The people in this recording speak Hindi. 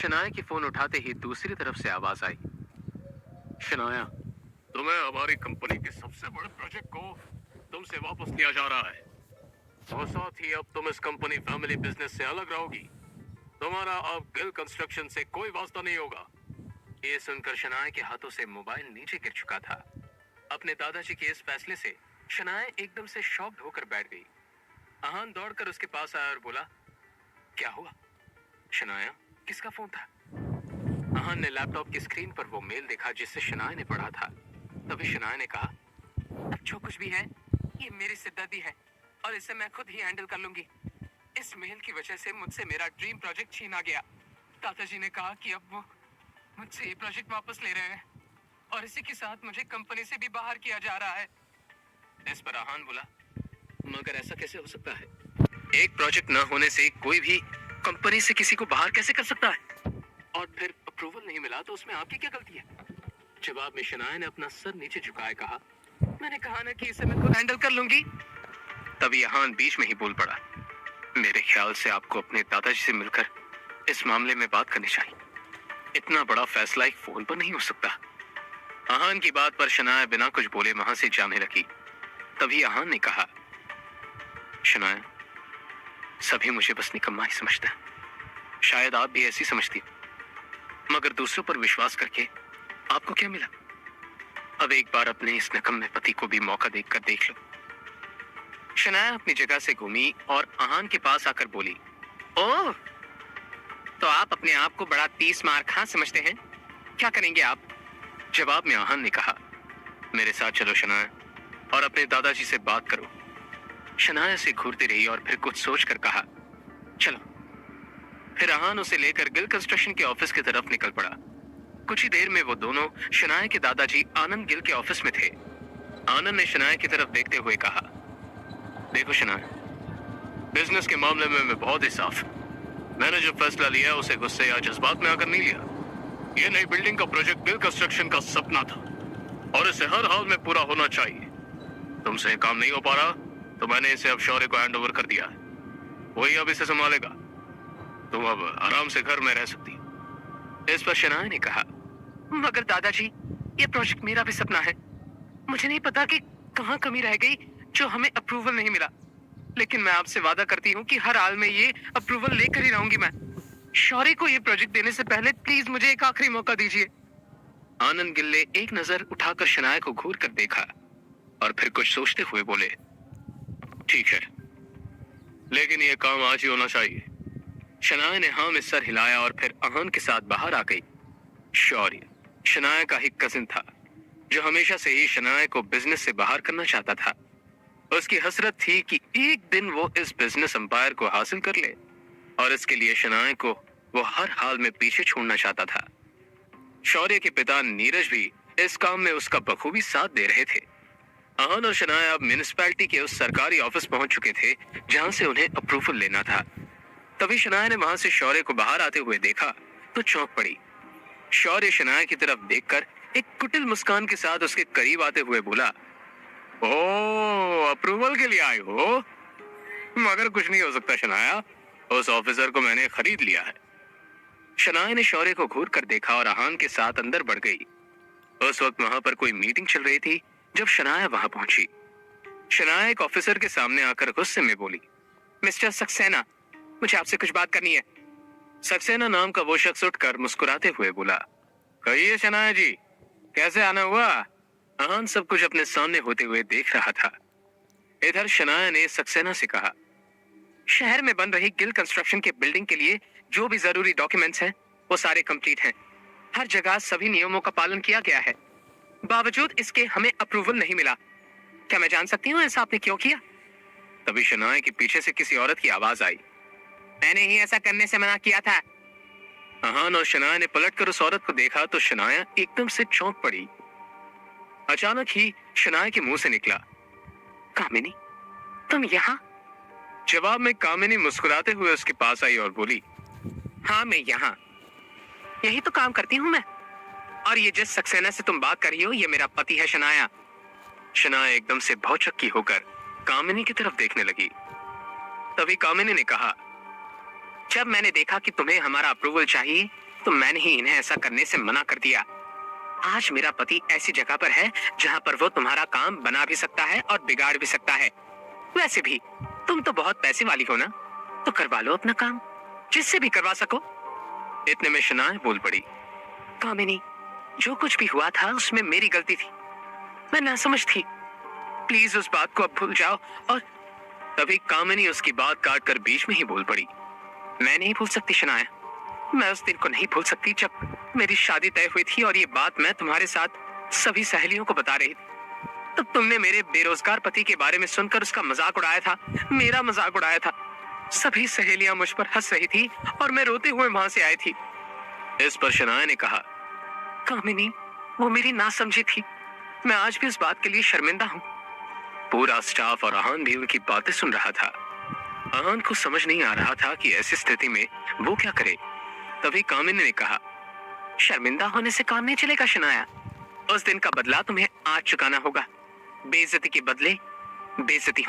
शनाया की फोन उठाते ही दूसरी तरफ से आवाज आई। शनाया, तुम्हें हमारी कंपनी के सबसे बड़े प्रोजेक्ट को तुमसे वापस लिया जा रहा है और साथ ही अब तुम इस कंपनी फैमिली बिजनेस से अलग रहोगी। तुम्हारा अब गिल कंस्ट्रक्शन से कोई वास्ता नहीं होगा। ये सुनकर शनाया के हाथों से मोबाइल नीचे गिर चुका था। अपने दादाजी के इस फैसले से शनाया एकदम से शॉक्ड होकर बैठ गई। आहान दौड़कर उसके पास आया और बोला, क्या हुआ? शनाया, किसका फोन था? आहान ने लैपटॉप की स्क्रीन पर वो मेल देखा जिससे शनाया ने पढ़ा था। तभी शनाया ने कहा, अब जो कुछ भी है ये मेरी सिरदर्दी है और इसे मैं खुद ही हैंडल कर लूंगी। इस मेल की वजह से मुझसे मेरा ड्रीम प्रोजेक्ट छीना गया। दादाजी ने कहा कि अब वो मुझसे ये प्रोजेक्ट वापस ले रहे हैं और इसी के साथ मुझे कंपनी से भी बाहर किया जा रहा है। इस पर आहान बोला, मगर ऐसा कैसे हो सकता है? एक प्रोजेक्ट न होने से कोई भी कंपनी से किसी को बाहर कैसे कर सकता है? और फिर अप्रूवल नहीं मिला तो उसमें आपकी क्या गलती है? जवाब में शनाया ने अपना सर नीचे झुकाए कहा, मैंने कहा ना कि इसे मैं खुद हैंडल कर लूंगी। तभी आहान बीच में ही बोल पड़ा, मेरे ख्याल से आपको अपने दादाजी से मिलकर इस मामले में बात करनी चाहिए। इतना बड़ा फैसला एक फोन पर नहीं हो सकता। आहान की बात पर शनाया बिना कुछ बोले वहां से जाने लगी। तभी आहान ने कहा, शनाया, सभी मुझे बस निकम्मा ही समझते हैं। शायद आप भी ऐसी समझती हो, मगर दूसरों पर विश्वास करके आपको क्या मिला? अब एक बार अपने इस निकम्मे पति को भी मौका देखकर देख लो। शनाया अपनी जगह से घूमी और आहान के पास आकर बोली, ओह, तो आप अपने आप को बड़ा 30 मार खां समझते हैं? क्या करेंगे आप? जवाब में आहान ने कहा, मेरे साथ चलो शनाया और अपने दादाजी से बात करो। शनाया से घूरती रही और फिर कुछ सोचकर कहा, चलो। फिर आहान उसे लेकर गिल कंस्ट्रक्शन के ऑफिस की तरफ निकल पड़ा। कुछ ही देर में वो दोनों शनाया के दादाजी आनंद गिल के ऑफिस में थे। आनंद ने शनाया की तरफ देखते हुए कहा, देखो शनाया, बिजनेस के मामले में मैं बहुत ही साफ। मैंने जो फैसला लिया उसे गुस्से या जज्बात में आकर नहीं लिया। ये नई बिल्डिंग का प्रोजेक्ट गिल कंस्ट्रक्शन का सपना था और इसे हर हाल में पूरा होना चाहिए। तुमसे ये काम नहीं हो पा रहा तो मैंने इसे अब शौर्य को हैंड ओवर कर दिया है। वही अब इसे संभालेगा। तुम अब आराम से घर में रह सकती हो। इस पर शनाया ने कहा, मगर दादाजी, ये प्रोजेक्ट मेरा भी सपना है। मुझे नहीं पता कि कहाँ कमी रह गई जो हमें अप्रूवल नहीं मिला, लेकिन मैं आपसे वादा करती हूँ कि हर हाल में ये अप्रूवल लेकर ही रहूंगी मैं। शौर्य को ये प्रोजेक्ट देने से पहले प्लीज मुझे एक आखिरी मौका दीजिए। आनंद गिल ने एक नजर उठाकर शनाया को घूर कर देखा और फिर कुछ सोचते हुए बोले, ठीक है, लेकिन ये काम आज ही होना चाहिए। शनाया ने हाँ में सर हिलाया और फिर आहान के साथ बाहर आ गई। शौर्य शनाया का ही कजिन था जो हमेशा से ही शनाया को बिजनेस से बाहर करना चाहता था। उसकी हसरत थी कि एक दिन वो इस बिजनेस अंपायर को हासिल कर ले और इसके लिए शनाया को वो हर हाल में पीछे छोड़ना चाहता था। शौर्य के पिता नीरज भी इस काम में उसका बखूबी साथ दे रहे थे। आहान और शनाया अब म्युनिसिपैलिटी के उस सरकारी ऑफिस पहुंच चुके थे जहां से उन्हें अप्रूवल लेना था। तभी शनाया ने वहां से शौर्य को बाहर आते हुए देखा तो चौंक पड़ी। शौर्य शनाया की तरफ देखकर एक कुटिल मुस्कान के साथ उसके करीब आते हुए बोला, ओह, अप्रूवल के लिए आए हो? मगर कुछ नहीं हो सकता शनाया, उस ऑफिसर को मैंने खरीद लिया है। शनाया ने शौर्य को घूर कर देखा और आहान के साथ अंदर बढ़ गई। उस वक्त वहां पर कोई मीटिंग चल रही थी जब शनाया वहां पहुंची। शनाया एक ऑफिसर के सामने आकर गुस्से में बोली, मिस्टर सक्सेना, मुझे आपसे कुछ बात करनी है। सक्सेना नाम का वो शख्स उठकर मुस्कुराते हुए बोला, कहिए शनाया जी, कैसे आना हुआ? आहान सब कुछ अपने सामने होते हुए देख रहा था। इधर शनाया ने सक्सेना से कहा, शहर में बन रही गिल कंस्ट्रक्शन के बिल्डिंग के लिए जो भी जरूरी डॉक्यूमेंट्स हैं वो सारे कंप्लीट हैं। हर जगह सभी नियमों का पालन किया गया है। बावजूद इसके हमें अप्रूवल नहीं मिला। क्या मैं जान सकती हूँ ऐसा आपने क्यों किया? तभी शनाया के पीछे से किसी औरत की आवाज आई, मैंने ही ऐसा करने से मना किया था। आहान और शनाया ने पलटकर उस औरत को देखा तो शनाया एकदम से चौंक पड़ी। अचानक ही शनाया के मुंह से निकला, कामिनी, तुम यहाँ? जवाब में कामिनी मुस्कुराते हुए उसके पास आई और बोली, हाँ मैं यहाँ यही तो काम करती हूँ मैं, और ये जिस सक्सेना से तुम बात कर रही हो ये मेरा पति है शनाया। शनाया एकदम से भौचक्की होकर कामिनी की तरफ देखने लगी। तभी कामिनी ने कहा, जब मैंने देखा कि तुम्हें हमारा अप्रूवल चाहिए तो मैंने ही इन्हें ऐसा करने से मना कर दिया। आज मेरा पति ऐसी जगह पर है जहाँ पर वो तुम्हारा काम बना भी सकता है और बिगाड़ भी सकता है। वैसे भी तुम तो बहुत पैसे वाली हो ना, तो करवा लो अपना काम, जिससे भी करवा सको। इतने में शनाया बोल पड़ी। कामिनी, जो कुछ भी हुआ था उसमें मेरी गलती थी, मैं नासमझ थी। प्लीज उस बात को अब भूल जाओ। और तभी कामिनी उसकी बात काट कर बीच में ही बोल पड़ी। मैं नहीं भूल सकती शनाया, मैं उस दिन को नहीं भूल सकती जब मेरी शादी तय हुई थी और ये बात मैं तुम्हारे साथ सभी सहेलियों को बता रही थी। तब तुमने मेरे बेरोजगार पति के बारे में सुनकर उसका मजाक उड़ाया था, मेरा मजाक उड़ाया था। सभी सहेलियां मुझ पर हंस रही थी और मैं रोते हुए वहां से आई थी। इस पर शनाया ने कहा, कामिनी, वो मेरी नासमझी थी, मैं आज भी उस बात के लिए शर्मिंदा हूँ। पूरा स्टाफ और अहान भी उनकी बातें सुन रहा था। अहान को समझ नहीं आ रहा था कि ऐसी स्थिति में वो क्या करे। तभी कामिनी ने कहा, शर्मिंदा होने से काम नहीं चलेगा शनाया, उस दिन का बदला तुम्हें आज चुकाना होगा। बेइज्जती के बदले बेइज्जती